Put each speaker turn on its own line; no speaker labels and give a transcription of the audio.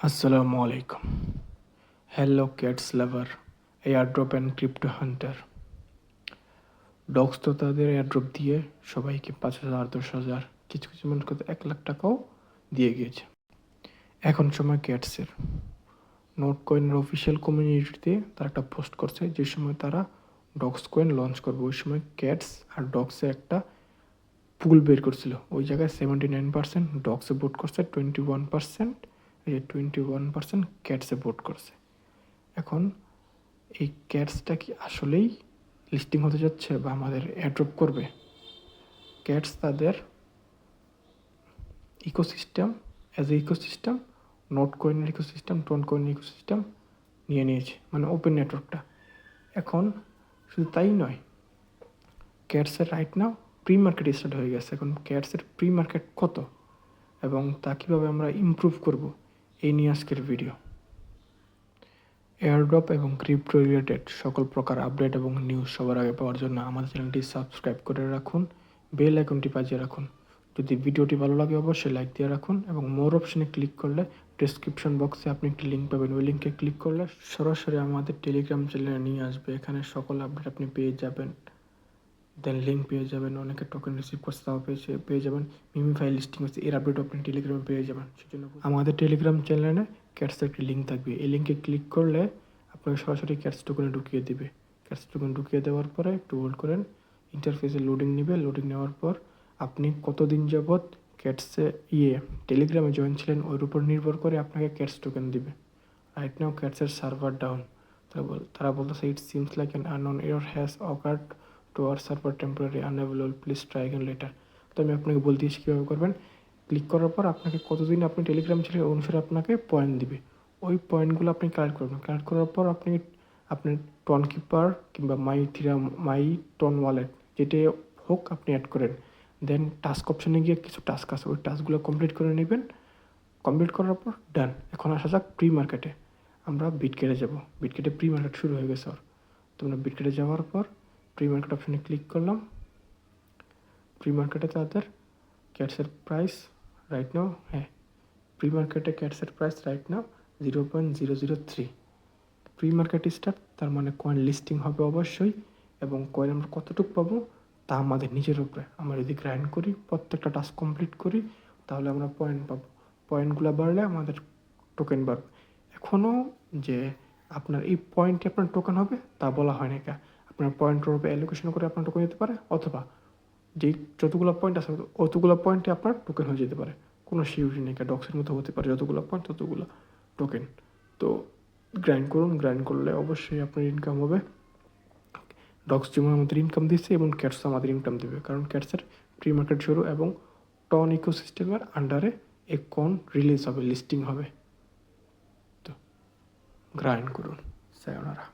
আসসালামু আলাইকুম। Hello cats lover, airdrop and crypto hunter. Dogs তো তাদের এয়ারড্রপ দিয়ে সবাইকে 5,000, 10,000, কিছু কিছু মানুষকে তো 1,00,000 টাকাও দিয়ে গিয়েছে। এখন সময় ক্যাটসের। নোট কয়েনের অফিসিয়াল কমিউনিটিতে তারা একটা পোস্ট করছে, যে সময় তারা ডগস কয়েন লঞ্চ করবে ওই সময় ক্যাটস আর ডগসে একটা পুল বের করছিল। ওই জায়গায় 79% ডগসে ভোট করছে, 21% ক্যাটসে ভোট করছে। এখন এই ক্যাটসটা কি আসলেই লিস্টিং হতে যাচ্ছে বা আমাদের অ্যাড্রপ করবে? ক্যাটস তাদের ইকোসিস্টেম ইকোসিস্টেম নোট কয়েনের ইকোসিস্টেম, টোন কয়েনের ইকোসিস্টেম নিয়ে নিয়েছে, মানে ওপেন নেটওয়ার্কটা। এখন শুধু তাই নয়, ক্যাটসের right now pre market start হয়ে গেছে। এখন ক্যাটসের প্রি মার্কেট কত এবং তা কীভাবে আমরা ইমপ্রুভ করব, এই নিয়ে আজকের ভিডিও। এয়ারড্রপ এবং ক্রিপ্টো রিলেটেড সকল প্রকার আপডেট এবং নিউজ সবার আগে পাওয়ার জন্য আমাদের চ্যানেলটি সাবস্ক্রাইব করে রাখুন, বেল আইকনটি বাজিয়ে রাখুন। যদি ভিডিওটি ভালো লাগে অবশ্যই লাইক দিয়ে রাখুন এবং মোর অপশনে ক্লিক করলে ডেসক্রিপশন বক্সে আপনি একটি লিঙ্ক পাবেন। ওই লিঙ্কে ক্লিক করলে সরাসরি আমাদের টেলিগ্রাম চ্যানেলে নিয়ে আসবে। এখানে সকল আপডেট আপনি পেয়ে যাবেন, দেন লিঙ্ক পেয়ে যাবেন, অনেকে টোকেন রিসিভ করতে তাও পেয়ে যাবেন। মিমি ফাইল লিস্টিং হচ্ছে, এর আপডেটও আপনি টেলিগ্রামে পেয়ে যাবেন। সেজন্য আমাদের টেলিগ্রাম চ্যানেলে ক্যাটসের একটি লিঙ্ক থাকবে, এই লিঙ্কে ক্লিক করলে আপনাকে সরাসরি ক্যাটস টোকেনে ঢুকিয়ে দিবে। ক্যাটস টোকেন ঢুকিয়ে দেওয়ার পরে একটু হোল্ড করেন, ইন্টারফেসে লোডিং নেবে। লোডিং নেওয়ার পর আপনি কতদিন যাবৎ ক্যাটসে টেলিগ্রামে জয়েন ছিলেন ওর উপর নির্ভর করে আপনাকে ক্যাটস টোকেন দিবে। রাইট নাও ক্যাটসের সার্ভার ডাউন। তারা বলতেছে it seems like an unknown error has occurred to our server temporary unavailable, please try again later. তো আমি আপনাকে বলতে দিয়েছি কীভাবে করবেন। ক্লিক করার পর আপনাকে কতদিন আপনি টেলিগ্রাম ছিলেন অনুসারে আপনাকে পয়েন্ট দিবে। ওই পয়েন্টগুলো আপনি কালেক্ট করবেন। কালেক্ট করার পর আপনি আপনার টন কিপার কিংবা মাই টন ওয়ালেট যেটাই হোক আপনি অ্যাড করেন। দেন টাস্ক অপশানে গিয়ে কিছু টাস্ক আছে, ওই টাস্কগুলো কমপ্লিট করে নেবেন। কমপ্লিট করার পর ডান। এখন আসা যাক প্রি মার্কেটে। আমরা বিটকেটে যাব। বিটকেটে প্রি মার্কেট শুরু হয়ে গেছে। তো আমরা বিটকেটে যাওয়ার পর প্রি মার্কেট অপশানে ক্লিক করলাম। প্রি মার্কেটে তাদের ক্যাটসের প্রাইস রাইট নাও, প্রি মার্কেটে ক্যাটসের price right now 0.003। Pre market start, তার মানে কয়েন লিস্টিং হবে অবশ্যই, এবং কয়েন আমরা কতটুকু পাবো তা আমাদের নিজের উপরে। আমরা যদি গ্রাইন্ড করি, প্রত্যেকটা টাস্ক কমপ্লিট করি, তাহলে আমরা পয়েন্ট পাবো। পয়েন্টগুলো বাড়লে আমাদের টোকেন বাড়বে। এখনও যে আপনার এই পয়েন্টে আপনার টোকেন হবে তা বলা হয় না। আপনার পয়েন্টের উপরে অ্যালোকেশন করে আপনার টোকেন দিতে পারে, অথবা যেই যতগুলো পয়েন্ট আছে অতগুলো পয়েন্টে আপনার টোকেন হয়ে যেতে পারে। কোনো সিউরিটি নেই, ডক্সের মতো হতে পারে, যতগুলো পয়েন্ট ততগুলো টোকেন। তো গ্রাইন্ড করুন, গ্রাইন্ড করলে অবশ্যই আপনার ইনকাম হবে। ডক্স যেমন আমাদের ইনকাম দিচ্ছে এবং ক্যাটস আমাদের ইনকাম দেবে, কারণ ক্যাটসের প্রি মার্কেট শুরু এবং টন ইকোসিস্টেমের আন্ডারে এক কয়েন রিলিজ হবে, লিস্টিং হবে। তো গ্রাইন্ড করুন। সায়োনারা।